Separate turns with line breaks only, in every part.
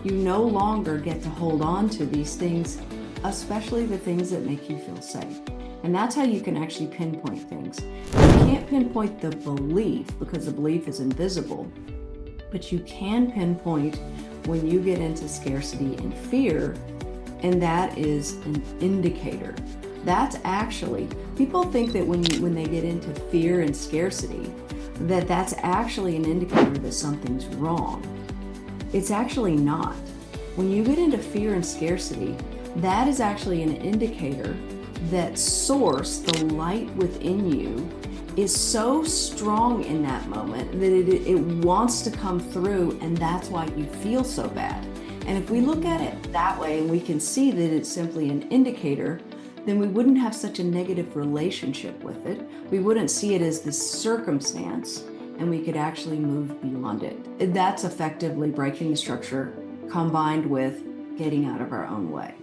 You no longer get to hold on to these things, especially the things that make you feel safe. And that's how you can actually pinpoint things. You can't pinpoint the belief because the belief is invisible, but you can pinpoint when you get into scarcity and fear, and that is an indicator. That's actually, people think that when they get into fear and scarcity, that's actually an indicator that something's wrong. It's actually not. When you get into fear and scarcity, that is actually an indicator that source, the light within you, is so strong in that moment that it wants to come through, and that's why you feel so bad. And if we look at it that way and we can see that it's simply an indicator, then we wouldn't have such a negative relationship with it. We wouldn't see it as this circumstance, and we could actually move beyond it. That's effectively breaking the structure combined with getting out of our own way.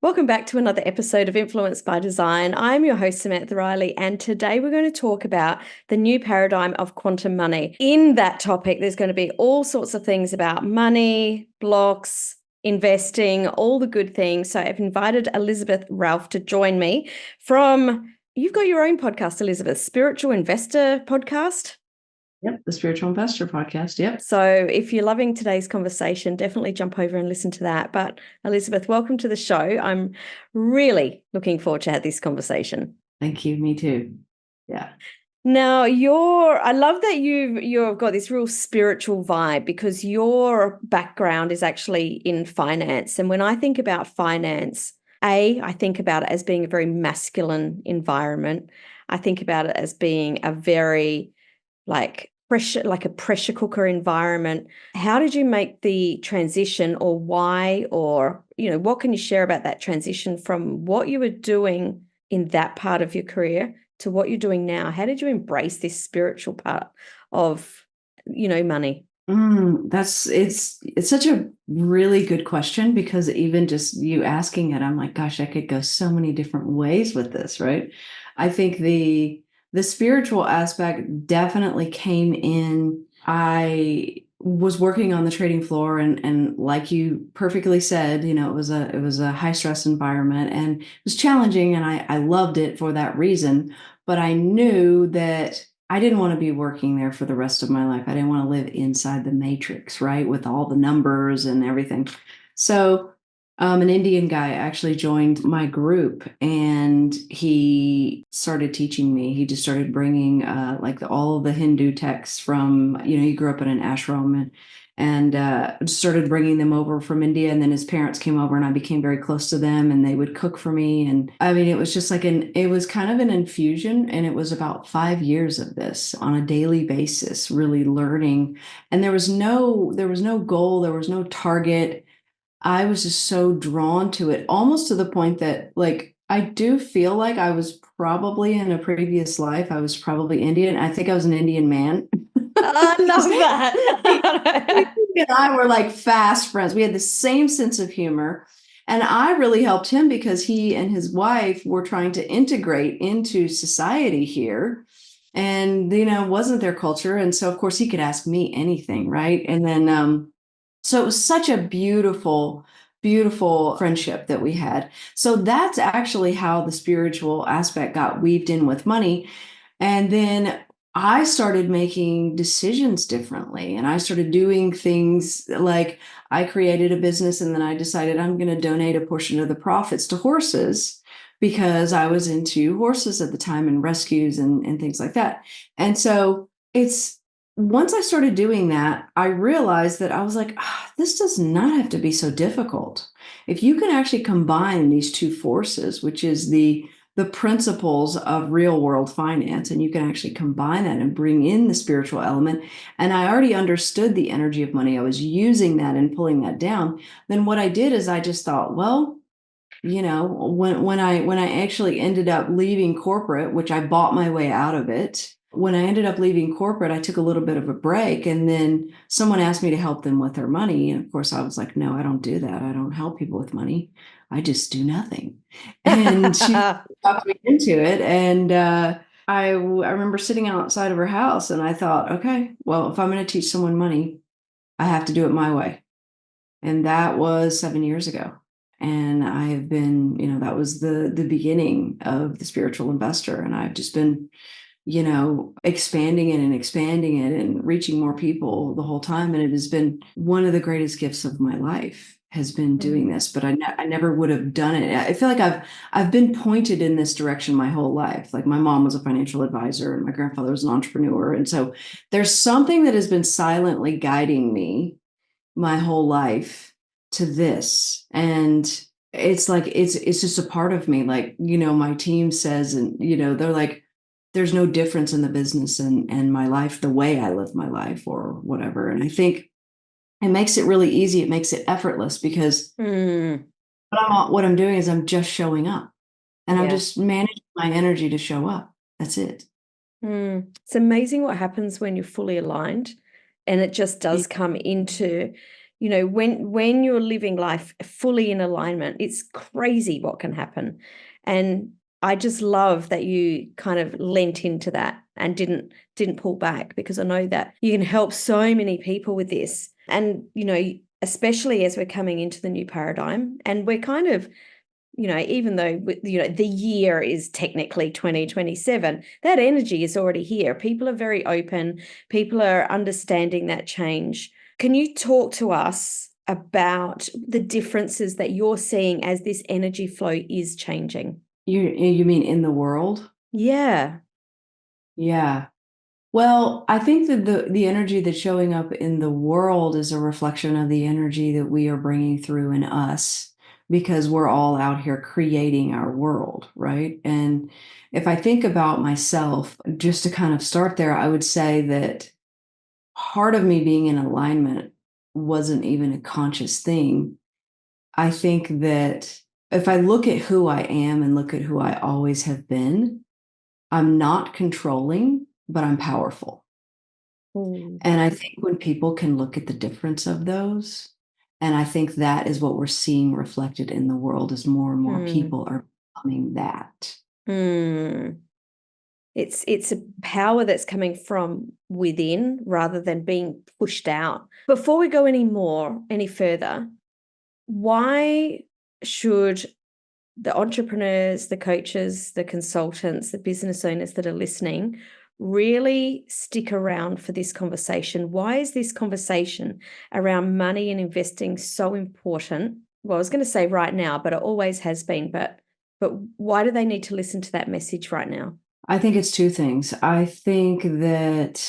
Welcome back to another episode of Influence by Design. I'm your host, Samantha Riley, and today we're going to talk about the new paradigm of quantum money. In that topic, there's going to be all sorts of things about money, blocks, investing, all the good things. So I've invited Elizabeth Ralph to join me you've got your own podcast, Elizabeth, Spiritual Investor Podcast.
Yep, the Spiritual Investor Podcast. Yep.
So if you're loving today's conversation, definitely jump over and listen to that. But Elizabeth, welcome to the show. I'm really looking forward to have this conversation.
Thank you. Me too. Yeah.
Now, I love that you've got this real spiritual vibe because your background is actually in finance. And when I think about finance, I think about it as being a very masculine environment. I think about it as being a very like a pressure cooker environment. How did you make the transition, or why, or, what can you share about that transition from what you were doing in that part of your career to what you're doing now? How did you embrace this spiritual part of, money?
It's such a really good question, because even just you asking it, I'm like, gosh, I could go so many different ways with this, right? I think the spiritual aspect definitely came in. I was working on the trading floor, and like you perfectly said, it was a high stress environment, and it was challenging, and I loved it for that reason. But I knew that I didn't want to be working there for the rest of my life. I didn't want to live inside the matrix, right, with all the numbers and everything. So an Indian guy actually joined my group, and he started teaching me. He just started bringing all of the Hindu texts from, he grew up in an ashram, and started bringing them over from India. And then his parents came over, and I became very close to them, and they would cook for me. And I mean, it was just it was kind of an infusion. And it was about 5 years of this on a daily basis, really learning. And there was no goal. There was no target. I was just so drawn to it, almost to the point that, I do feel like I was probably in a previous life, I was probably Indian. I think I was an Indian man.
I love that.
He and I were like fast friends. We had the same sense of humor. And I really helped him because he and his wife were trying to integrate into society here. And, wasn't their culture. And so, of course, he could ask me anything, right? And then, so it was such a beautiful, beautiful friendship that we had. So that's actually how the spiritual aspect got weaved in with money. And then I started making decisions differently, and I started doing things like I created a business, and then I decided I'm going to donate a portion of the profits to horses, because I was into horses at the time and rescues and things like that. And so once I started doing that, I realized that I was like, this does not have to be so difficult. If you can actually combine these two forces, which is the principles of real world finance, and you can actually combine that and bring in the spiritual element. And I already understood the energy of money. I was using that and pulling that down. Then what I did is I just thought, well, when I actually ended up leaving corporate, which I bought my way out of it, when I ended up leaving corporate, I took a little bit of a break, and then someone asked me to help them with their money. And of course, I was like, no, I don't do that. I don't help people with money. I just do nothing. And she talked me into it. And I remember sitting outside of her house and I thought, okay, well, if I'm going to teach someone money, I have to do it my way. And that was 7 years ago. And I have been, that was the beginning of the spiritual investor. And I've just been, expanding it and expanding it and reaching more people the whole time. And it has been one of the greatest gifts of my life, has been doing this, but I never would have done it. I feel like I've been pointed in this direction my whole life. Like my mom was a financial advisor and my grandfather was an entrepreneur. And so there's something that has been silently guiding me my whole life to this. And it's like, it's just a part of me. Like, my team says, and, they're like, there's no difference in the business and my life, the way I live my life or whatever. And I think it makes it really easy. It makes it effortless because what I'm doing is I'm just showing up and I'm just managing my energy to show up. That's it.
It's amazing what happens when you're fully aligned, and it just does come into, when you're living life fully in alignment, it's crazy what can happen. And I just love that you kind of lent into that and didn't pull back, because I know that you can help so many people with this. And, especially as we're coming into the new paradigm, and we're kind of, even though, the year is technically 2027, that energy is already here. People are very open. People are understanding that change. Can you talk to us about the differences that you're seeing as this energy flow is changing?
You mean in the world?
Yeah.
Yeah. Well, I think that the energy that's showing up in the world is a reflection of the energy that we are bringing through in us, because we're all out here creating our world, right? And if I think about myself, just to kind of start there, I would say that part of me being in alignment wasn't even a conscious thing. I think that if I look at who I am and look at who I always have been, I'm not controlling, but I'm powerful. And I think when people can look at the difference of those, and I think that is what we're seeing reflected in the world as more and more people are becoming that.
It's a power that's coming from within rather than being pushed out. Before we go any further, why should the entrepreneurs, the coaches, the consultants, the business owners that are listening really stick around for this conversation? Why is this conversation around money and investing so important? Well, I was going to say right now, but it always has been. But why do they need to listen to that message right now?
I think it's two things. I think that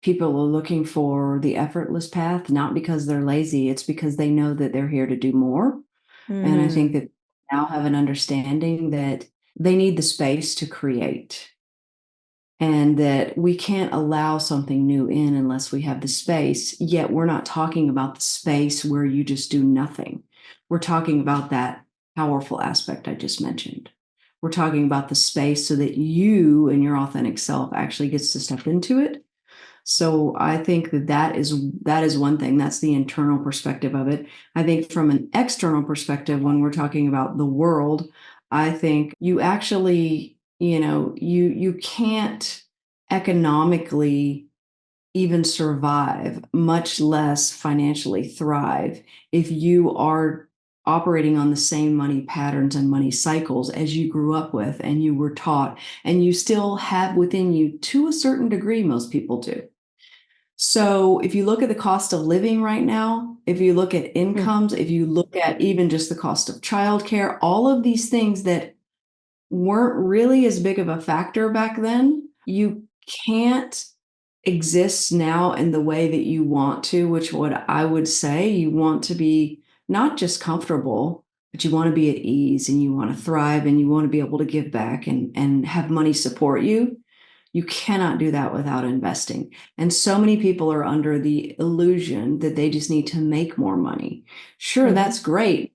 people are looking for the effortless path, not because they're lazy. It's because they know that they're here to do more. And I think that now have an understanding that they need the space to create, and that we can't allow something new in unless we have the space. Yet we're not talking about the space where you just do nothing. We're talking about that powerful aspect I just mentioned. We're talking about the space so that you and your authentic self actually gets to step into it. So I think that is one thing. That's the internal perspective of it. I think from an external perspective, when we're talking about the world, I think you actually, you can't economically even survive, much less financially thrive, if you are operating on the same money patterns and money cycles as you grew up with and you were taught, and you still have within you to a certain degree. Most people do. So if you look at the cost of living right now, if you look at incomes, if you look at even just the cost of childcare, all of these things that weren't really as big of a factor back then, you can't exist now in the way that you want to, which what I would say, you want to be not just comfortable, but you want to be at ease and you want to thrive and you want to be able to give back and have money support you. You cannot do that without investing. And so many people are under the illusion that they just need to make more money. Sure, that's great.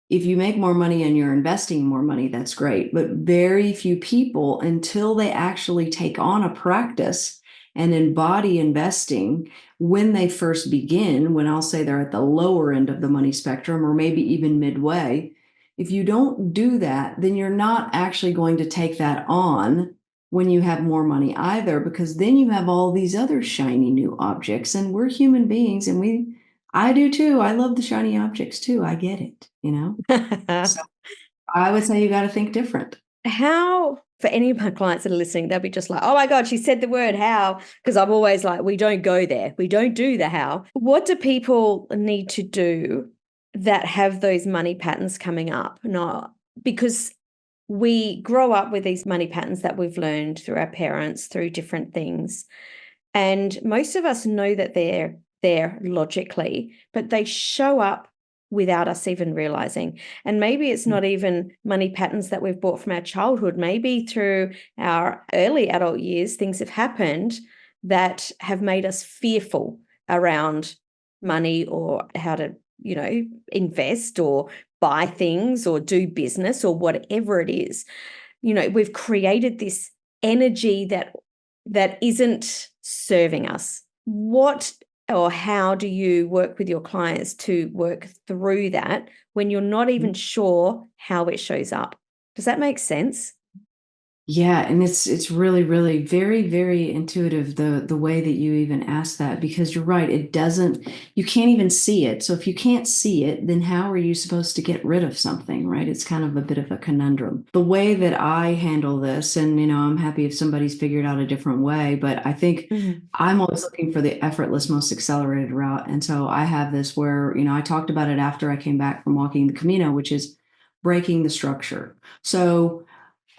If you make more money and you're investing more money, that's great. But very few people, until they actually take on a practice and embody investing when they first begin, when I'll say they're at the lower end of the money spectrum or maybe even midway, If you don't do that, then you're not actually going to take that on when you have more money either, because then you have all these other shiny new objects, and we're human beings, and I do too. I love the shiny objects too. I get it, So I would say you got to think different.
How, for any of my clients that are listening, they'll be just like, oh my God, she said the word how, because I'm always like, we don't go there. We don't do the how. What do people need to do that have those money patterns coming up? No, because we grow up with these money patterns that we've learned through our parents, through different things. And most of us know that they're there logically, but they show up without us even realizing. And maybe it's not even money patterns that we've bought from our childhood. Maybe through our early adult years, things have happened that have made us fearful around money or how to, invest or buy things or do business or whatever it is. We've created this energy that isn't serving us. What or how do you work with your clients to work through that when you're not even sure how it shows up? Does that make sense?
Yeah, and it's really, really very, very intuitive, the way that you even ask that, because you're right, you can't even see it. So if you can't see it, then how are you supposed to get rid of something, right? It's kind of a bit of a conundrum. The way that I handle this, and I'm happy if somebody's figured out a different way, but I think I'm always looking for the effortless, most accelerated route. And so I have this where, I talked about it after I came back from walking the Camino, which is breaking the structure. So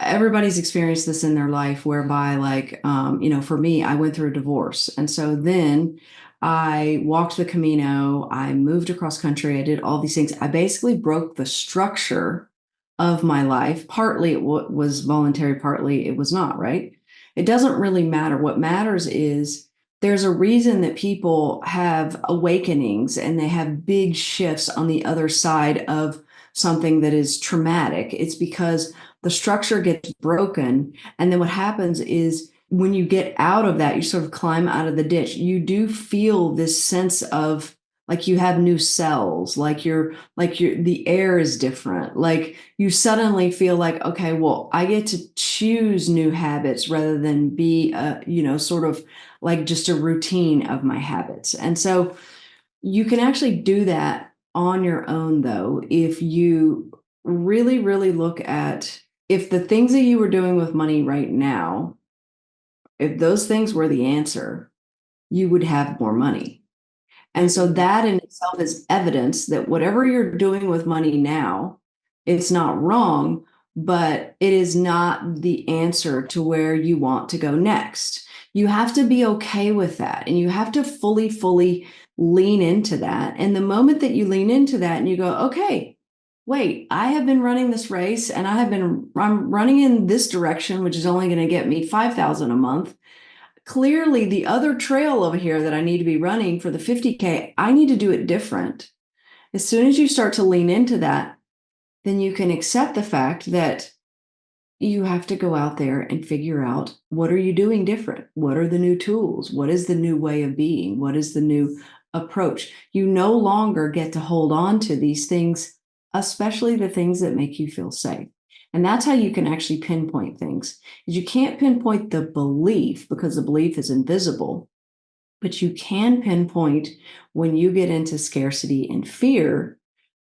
everybody's experienced this in their life, whereby, like, for me, I went through a divorce. And so then I walked the Camino, I moved across country, I did all these things. I basically broke the structure of my life. Partly it was voluntary, partly it was not, right? It doesn't really matter. What matters is there's a reason that people have awakenings and they have big shifts on the other side of something that is traumatic. It's because the structure gets broken. And then what happens is when you get out of that, you sort of climb out of the ditch. You do feel this sense of like you have new cells, the air is different. Like you suddenly feel like, okay, well, I get to choose new habits rather than be sort of like just a routine of my habits. And so you can actually do that on your own, though, if you really, really look at if the things that you were doing with money right now, if those things were the answer, you would have more money. And so that in itself is evidence that whatever you're doing with money now, it's not wrong, but it is not the answer to where you want to go next. You have to be okay with that, and you have to fully, fully lean into that. And the moment that you lean into that and you go, okay, wait, I have been running this race and I'm running in this direction, which is only going to get me 5,000 a month. Clearly the other trail over here that I need to be running for the 50K, I need to do it different. As soon as you start to lean into that, then you can accept the fact that you have to go out there and figure out, what are you doing different? What are the new tools? What is the new way of being? What is the new approach? You no longer get to hold on to these things, especially the things that make you feel safe. And that's how you can actually pinpoint things. Is you can't pinpoint the belief because the belief is invisible, but you can pinpoint when you get into scarcity and fear,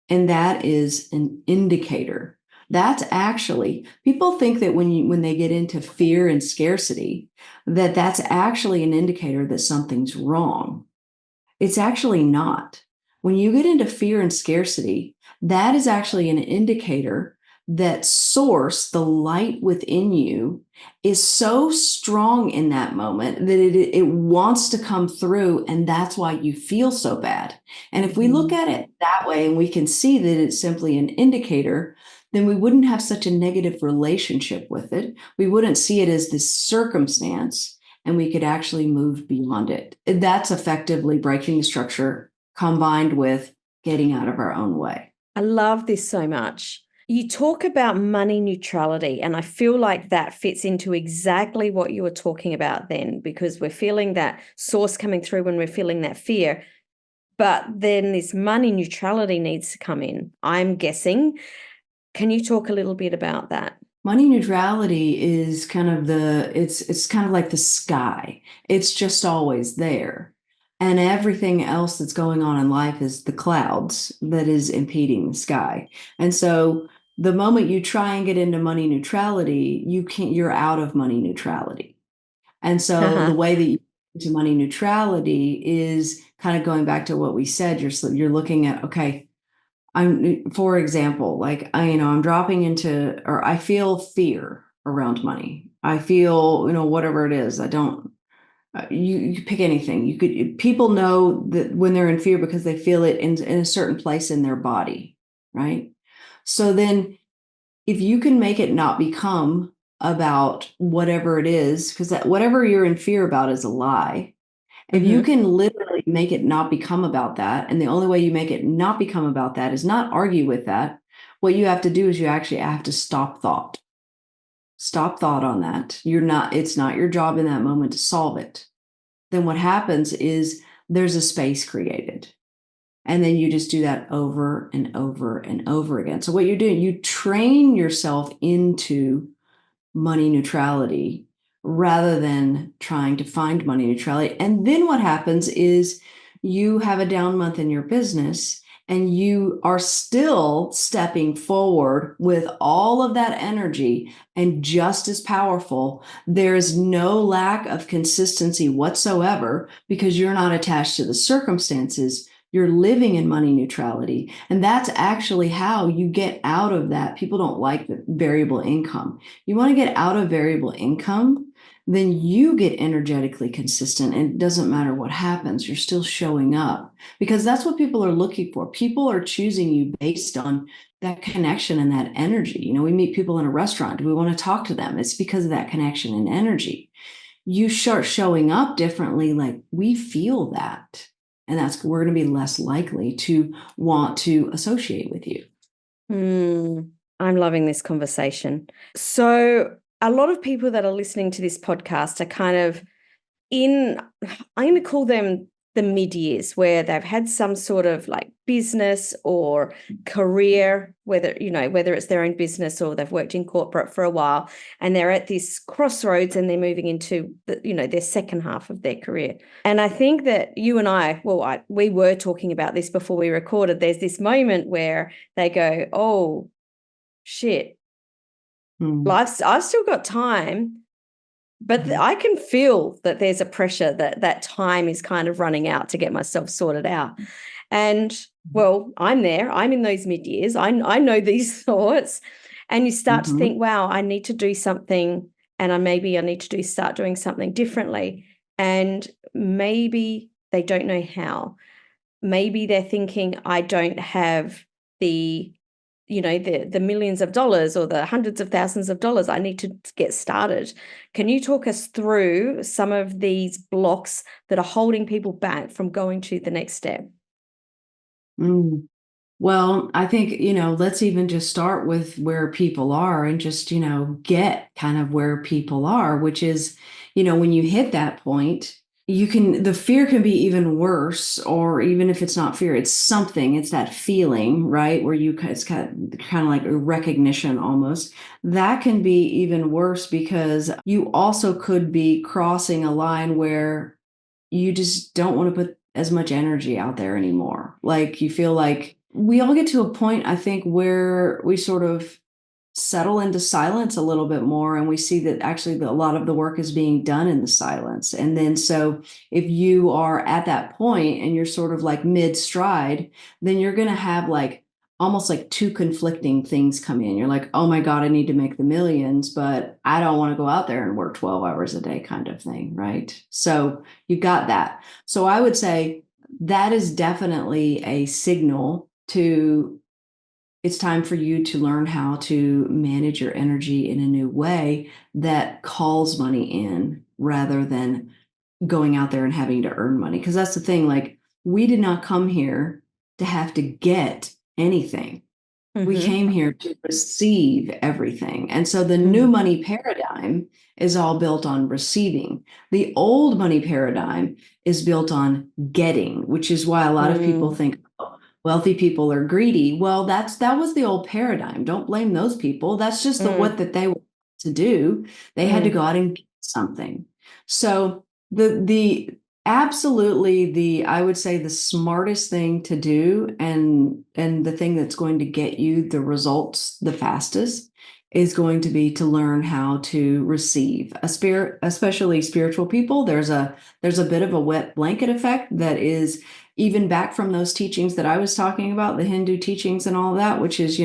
and that is an indicator. That's actually, people think that when they get into fear and scarcity, that's actually an indicator that something's wrong. It's actually not. When you get into fear and scarcity, that is actually an indicator that source, the light within you, is so strong in that moment that it wants to come through, and that's why you feel so bad. And if we look at it that way and we can see that it's simply an indicator, then we wouldn't have such a negative relationship with it. We wouldn't see it as this circumstance, and we could actually move beyond it. That's effectively breaking the structure combined with getting out of our own way.
I love this so much. You talk about money neutrality, and I feel like that fits into exactly what you were talking about then, because we're feeling that source coming through when we're feeling that fear. But then this money neutrality needs to come in, I'm guessing, Can you talk a little bit about that?
Money neutrality is kind of it's kind of like the sky. It's just always there. And everything else that's going on in life is the clouds that is impeding the sky. And so the moment you try and get into money neutrality, you're out of money neutrality. And so the way that you get into money neutrality is kind of going back to what we said. You're looking at, okay, for example, like I'm dropping into, or I feel fear around money. I feel, whatever it is. I don't, you pick anything. People know that when they're in fear because they feel it in a certain place in their body, right? So then if you can make it not become about whatever it is, because that whatever you're in fear about is a lie. If you can literally make it not become about that, and the only way you make it not become about that is not argue with that, what you have to do is you actually have to stop thought. Stop thought on that. It's not your job in that moment to solve it. Then what happens is there's a space created. And then you just do that over and over and over again. So what you're doing, you train yourself into money neutrality rather than trying to find money neutrality. And then what happens is you have a down month in your business and you are still stepping forward with all of that energy and just as powerful. There is no lack of consistency whatsoever because you're not attached to the circumstances. You're living in money neutrality. And that's actually how you get out of that. People don't like the variable income. You want to get out of variable income, then you get energetically consistent. And it doesn't matter what happens, you're still showing up because that's what people are looking for. People are choosing you based on that connection and that energy. We meet people in a restaurant. Do we want to talk to them? It's because of that connection and energy. You start showing up differently, like we feel that. And we're going to be less likely to want to associate with you.
I'm loving this conversation. So a lot of people that are listening to this podcast are kind of I'm going to call them the mid-years, where they've had some sort of like business or career, whether it's their own business or they've worked in corporate for a while, and they're at this crossroads and they're moving into their second half of their career. And I think that you and we were talking about this before we recorded. There's this moment where they go, oh shit, I've still got time. But I can feel that there's a pressure that time is kind of running out to get myself sorted out. And, well, I'm there. I'm in those mid-years. I know these thoughts. And you start to think, wow, I need to do something, and maybe I need to start doing something differently. And maybe they don't know how. Maybe they're thinking, I don't have the millions of dollars or the hundreds of thousands of dollars. I need to get started. Can you talk us through some of these blocks that are holding people back from going to the next step?
Well, I think, let's even just start with where people are and just, get kind of where people are, which is, when you hit that point, the fear can be even worse, or even if it's not fear, it's something, it's that feeling, right? Where it's kind of like a recognition almost. That can be even worse because you also could be crossing a line where you just don't want to put as much energy out there anymore. Like you feel like we all get to a point, I think, where we sort of settle into silence a little bit more, and we see that actually a lot of the work is being done in the silence. And then so if you are at that point and you're sort of like mid-stride, then you're going to have like almost like two conflicting things come in. You're like, oh my God, I need to make the millions, but I don't want to go out there and work 12 hours a day kind of thing, right? So you've got that. So I would say that is definitely a signal to it's time for you to learn how to manage your energy in a new way that calls money in rather than going out there and having to earn money. Because that's the thing, like we did not come here to have to get anything. We came here to receive everything. And so the new money paradigm is all built on receiving. The old money paradigm is built on getting, which is why a lot of people think, oh, wealthy people are greedy. Well, that was the old paradigm. Don't blame those people. That's just the what that they were to do. They had to go out and get something. So the absolutely I would say the smartest thing to do, and the thing that's going to get you the results the fastest, is going to be to learn how to receive. Especially spiritual people, there's a bit of a wet blanket effect that is even back from those teachings that I was talking about, the Hindu teachings and all of that, which is,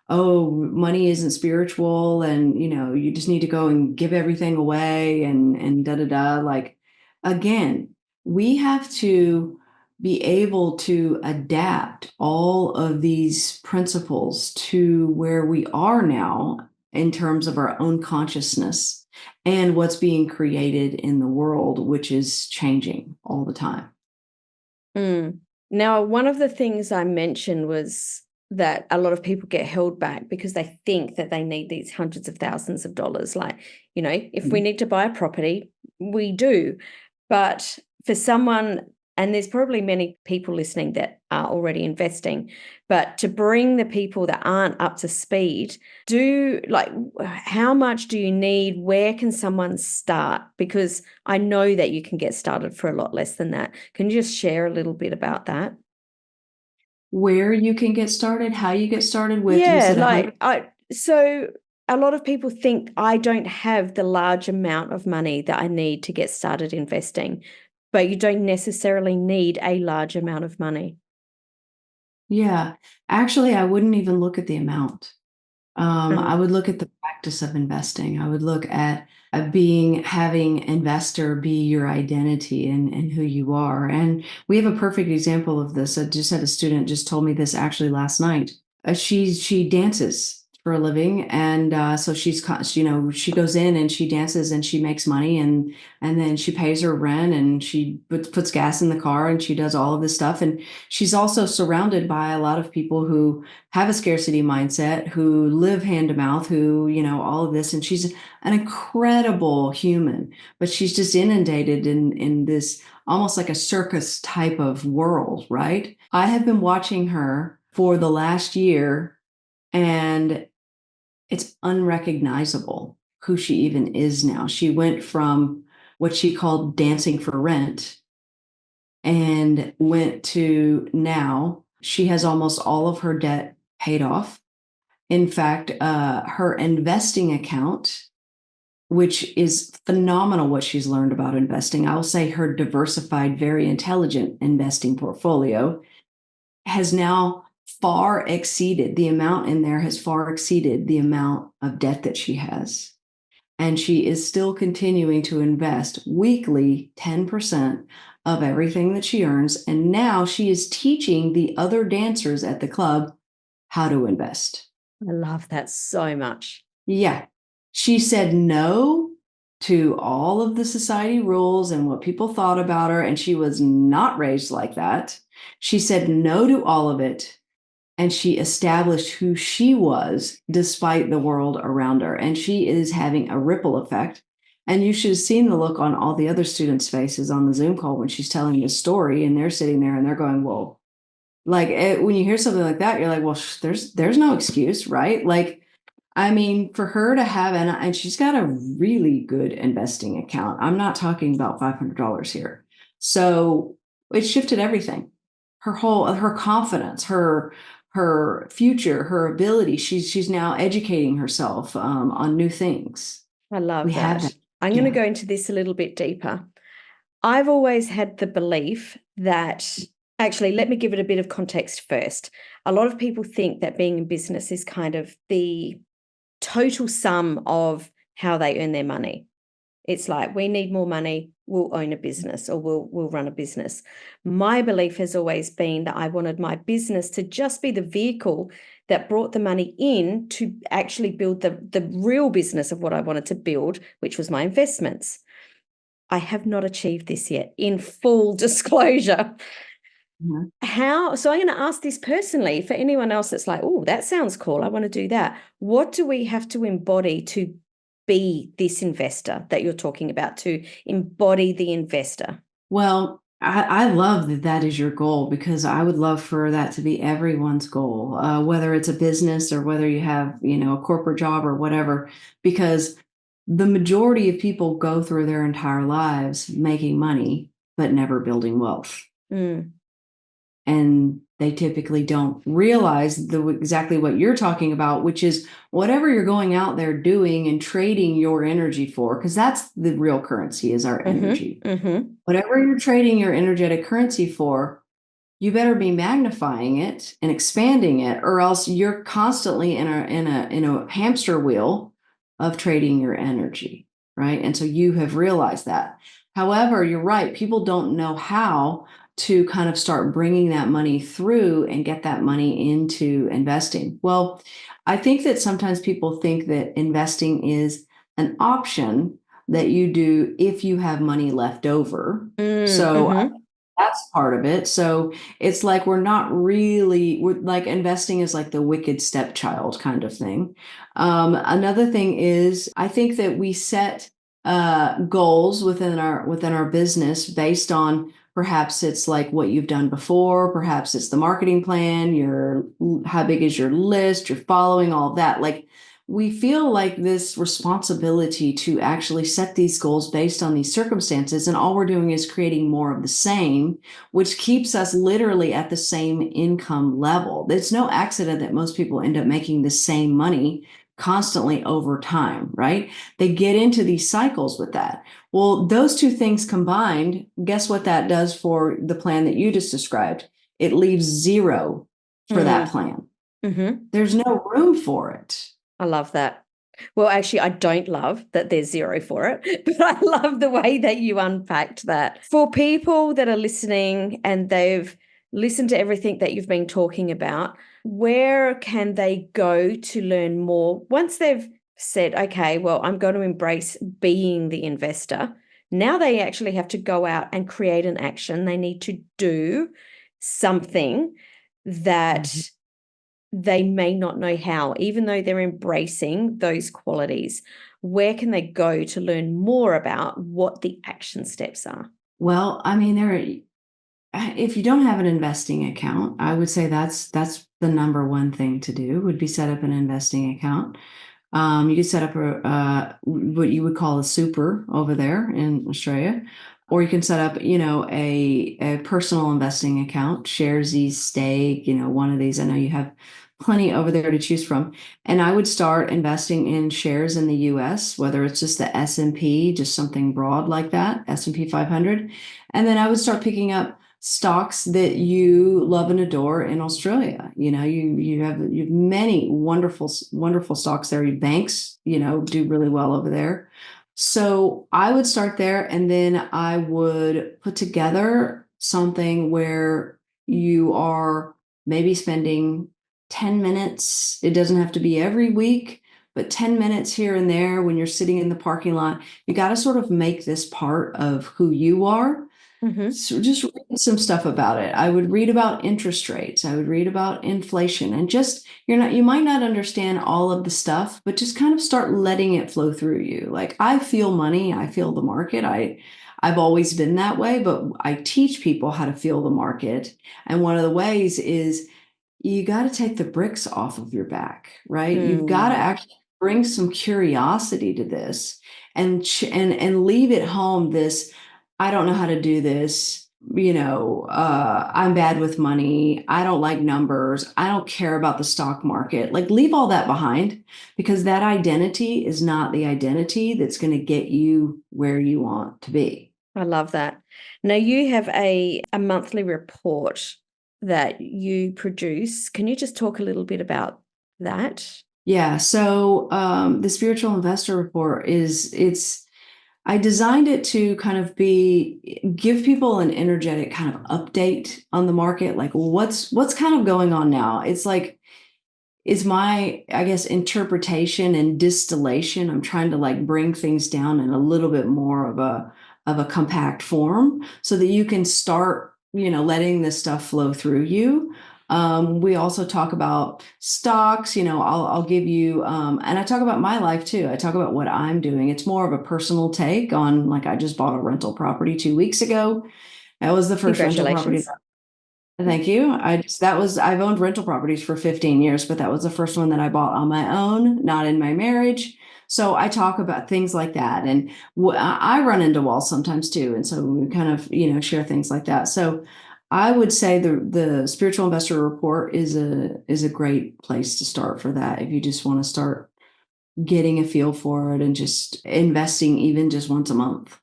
oh, money isn't spiritual, and you just need to go and give everything away, and da da da. Like, again, we have to be able to adapt all of these principles to where we are now in terms of our own consciousness and what's being created in the world, which is changing all the time.
Now, one of the things I mentioned was that a lot of people get held back because they think that they need these hundreds of thousands of dollars. Like, if we need to buy a property, we do. But for someone, and there's probably many people listening that are already investing, but to bring the people that aren't up to speed, how much do you need? Where can someone start? Because I know that you can get started for a lot less than that. Can you just share a little bit about that?
Where you can get started, how you get started with, you
Yeah,
said
so a lot of people think I don't have the large amount of money that I need to get started investing, but you don't necessarily need a large amount of money.
Yeah, actually, I wouldn't even look at the amount. I would look at the practice of investing. I would look at having investor be your identity and who you are. And we have a perfect example of this. I just had a student just told me this actually last night. She dances for a living, and so she goes in and she dances and she makes money, and then she pays her rent, and she puts gas in the car, and she does all of this stuff. And she's also surrounded by a lot of people who have a scarcity mindset, who live hand to mouth, who, all of this. And she's an incredible human, but she's just inundated in this almost like a circus type of world, right? I have been watching her for the last year, and it's unrecognizable who she even is now. She went from what she called dancing for rent and went to now she has almost all of her debt paid off. In fact, her investing account, which is phenomenal what she's learned about investing, I will say her diversified, very intelligent investing portfolio has now far exceeded the amount in there, has far exceeded the amount of debt that she has. And she is still continuing to invest weekly 10% of everything that she earns. And now she is teaching the other dancers at the club how to invest.
I love that so much.
Yeah. She said no to all of the society rules and what people thought about her. And she was not raised like that. She said no to all of it. And she established who she was despite the world around her. And she is having a ripple effect. And you should have seen the look on all the other students' faces on the Zoom call when she's telling this story, and they're sitting there and they're going, whoa. Like, when you hear something like that, you're like, well, there's no excuse, right? Like, I mean, for her to have, and she's got a really good investing account. I'm not talking about $500 here. So it shifted everything. Her confidence, her future, her ability. She's now educating herself on new things.
I love
We have
that.
that.
I'm going to go into this a little bit deeper. I've always had the belief that, actually, let me give it a bit of context first. A lot of people think that being in business is kind of the total sum of how they earn their money. It's like, we need more money, we'll own a business, or we'll run a business. My belief has always been that I wanted my business to just be the vehicle that brought the money in to actually build the real business of what I wanted to build, which was my investments. I have not achieved this yet, in full disclosure.
Mhm.
So I'm going to ask this personally for anyone else that's like, oh, that sounds cool, I want to do that. What do we have to embody to be this investor that you're talking about, to embody the investor?
Well, I love that that is your goal, because I would love for that to be everyone's goal, whether it's a business or whether you have, a corporate job or whatever, because the majority of people go through their entire lives making money, but never building wealth.
Mm.
And they typically don't realize exactly what you're talking about, which is whatever you're going out there doing and trading your energy for, because that's the real currency, is our energy. Whatever you're trading your energetic currency for, you better be magnifying it and expanding it, or else you're constantly in a hamster wheel of trading your energy, right? And so you have realized that. However, you're right, people don't know how to kind of start bringing that money through and get that money into investing. Well, I think that sometimes people think that investing is an option that you do if you have money left over. So that's part of it. So it's like we're like investing is like the wicked stepchild kind of thing. Another thing is, I think that we set goals within our business based on, perhaps it's like what you've done before, perhaps it's the marketing plan, your how big is your list, your following, all of that. Like, we feel like this responsibility to actually set these goals based on these circumstances, and all we're doing is creating more of the same, which keeps us literally at the same income level. It's no accident that most people end up making the same money constantly over time, right? They get into these cycles with that. Well, those two things combined, guess what that does for the plan that you just described? It leaves zero for that plan. There's no room for it.
I love that. Well, actually, I don't love that there's zero for it, but I love the way that you unpacked that. For people that are listening and they've listened to everything that you've been talking about, where can they go to learn more once they've said, okay, well, I'm going to embrace being the investor? Now they actually have to go out and create an action. They need to do something that they may not know how, even though they're embracing those qualities. Where can they go to learn more about what the action steps are?
Well, I mean, if you don't have an investing account, I would say that's the number one thing to do, would be set up an investing account. You could set up what you would call a super over there in Australia, or you can set up, a personal investing account, Sharesies, Stake, one of these. I know you have plenty over there to choose from. And I would start investing in shares in the US, whether it's just the S&P, just something broad like that, S&P 500. And then I would start picking up stocks that you love and adore in Australia. You have many wonderful stocks there. Banks, do really well over there. So I would start there, and then I would put together something where you are maybe spending 10 minutes. It doesn't have to be every week, but 10 minutes here and there when you're sitting in the parking lot. You got to sort of make this part of who you are. So just read some stuff about it. I would read about interest rates. I would read about inflation, and just, you might not understand all of the stuff, but just kind of start letting it flow through you. Like, I feel money, I feel the market. I've always been that way, but I teach people how to feel the market. And one of the ways is, you got to take the bricks off of your back, right? You've got to actually bring some curiosity to this, and leave at home this, I don't know how to do this. I'm bad with money. I don't like numbers. I don't care about the stock market. Like, leave all that behind, because that identity is not the identity that's going to get you where you want to be.
I love that. Now, you have a monthly report that you produce. Can you just talk a little bit about that?
Yeah. So the Spiritual Investor Report I designed it to kind of give people an energetic kind of update on the market, like what's kind of going on now. It's like, is my, I guess, interpretation and distillation. I'm trying to like bring things down in a little bit more of a compact form, so that you can start, letting this stuff flow through you. We also talk about stocks. I'll give you, and I talk about my life too. I talk about what I'm doing. It's more of a personal take on, like, I just bought a rental property 2 weeks ago. That was the first rental property.
Congratulations.
Thank you. I've owned rental properties for 15 years, but that was the first one that I bought on my own, not in my marriage. So I talk about things like that. And I run into walls sometimes too. And so we kind of, share things like that. So I would say the Spiritual Investor Report is a great place to start for that. If you just want to start getting a feel for it and just investing even just once a month.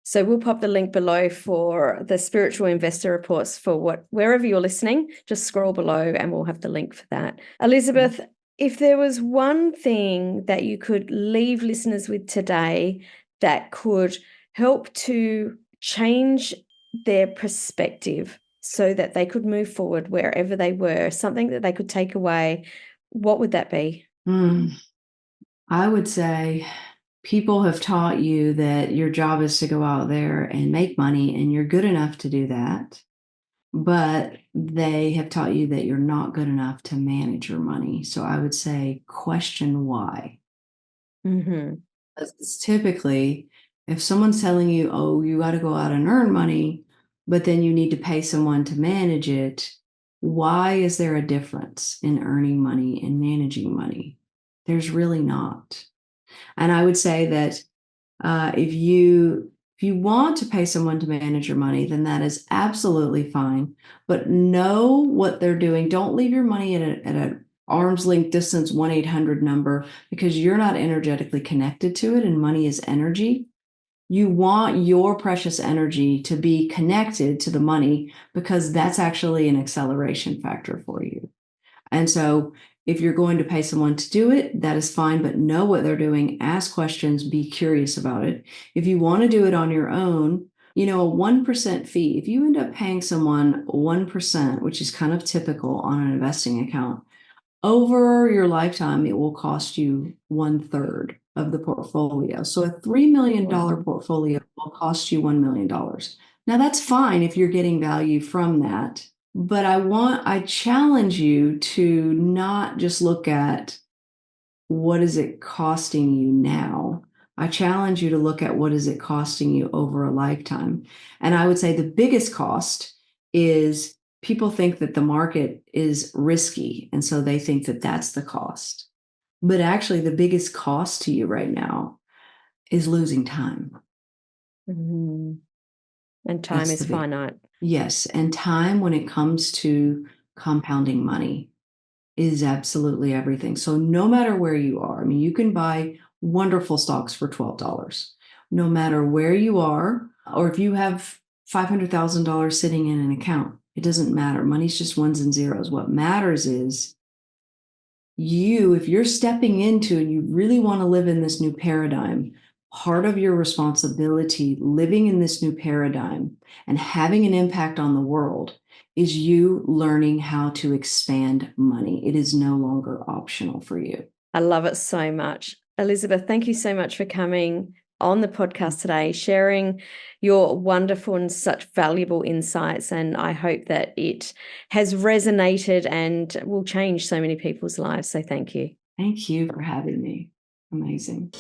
So we'll pop the link below for the Spiritual Investor Reports for wherever you're listening. Just scroll below and we'll have the link for that. Elizabeth, if there was one thing that you could leave listeners with today that could help to change their perspective so that they could move forward wherever they were, something that they could take away, what would that be?
I would say people have taught you that your job is to go out there and make money, and you're good enough to do that. But they have taught you that you're not good enough to manage your money. So I would say question why.
Mm-hmm.
It's typically, if someone's telling you, oh, you got to go out and earn money, but then you need to pay someone to manage it, why is there a difference in earning money and managing money? There's really not. And I would say that if you want to pay someone to manage your money, then that is absolutely fine. But know what they're doing. Don't leave your money at an arm's length distance 1-800 number, because you're not energetically connected to it, and money is energy. You want your precious energy to be connected to the money, because that's actually an acceleration factor for you. And so if you're going to pay someone to do it, that is fine, but know what they're doing, ask questions, be curious about it. If you want to do it on your own, a 1% fee, if you end up paying someone 1%, which is kind of typical on an investing account, over your lifetime, it will cost you 1/3 of the portfolio. So a $3 million portfolio will cost you $1 million. Now that's fine if you're getting value from that. But I challenge you to not just look at what is it costing you now. I challenge you to look at what is it costing you over a lifetime. And I would say the biggest cost is people think that the market is risky, and so they think that that's the cost. But actually, the biggest cost to you right now is losing time.
Mm-hmm. And time is finite.
Yes. And time, when it comes to compounding money, is absolutely everything. So no matter where you are, I mean, you can buy wonderful stocks for $12. No matter where you are, or if you have $500,000 sitting in an account, it doesn't matter. Money's just ones and zeros. What matters is if you're stepping into and you really want to live in this new paradigm, part of your responsibility living in this new paradigm and having an impact on the world is you learning how to expand money. It is no longer optional for you.
I love it so much. Elizabeth, thank you so much for coming on the podcast today, sharing your wonderful and such valuable insights. And I hope that it has resonated and will change so many people's lives. So thank you.
Thank you for having me. Amazing.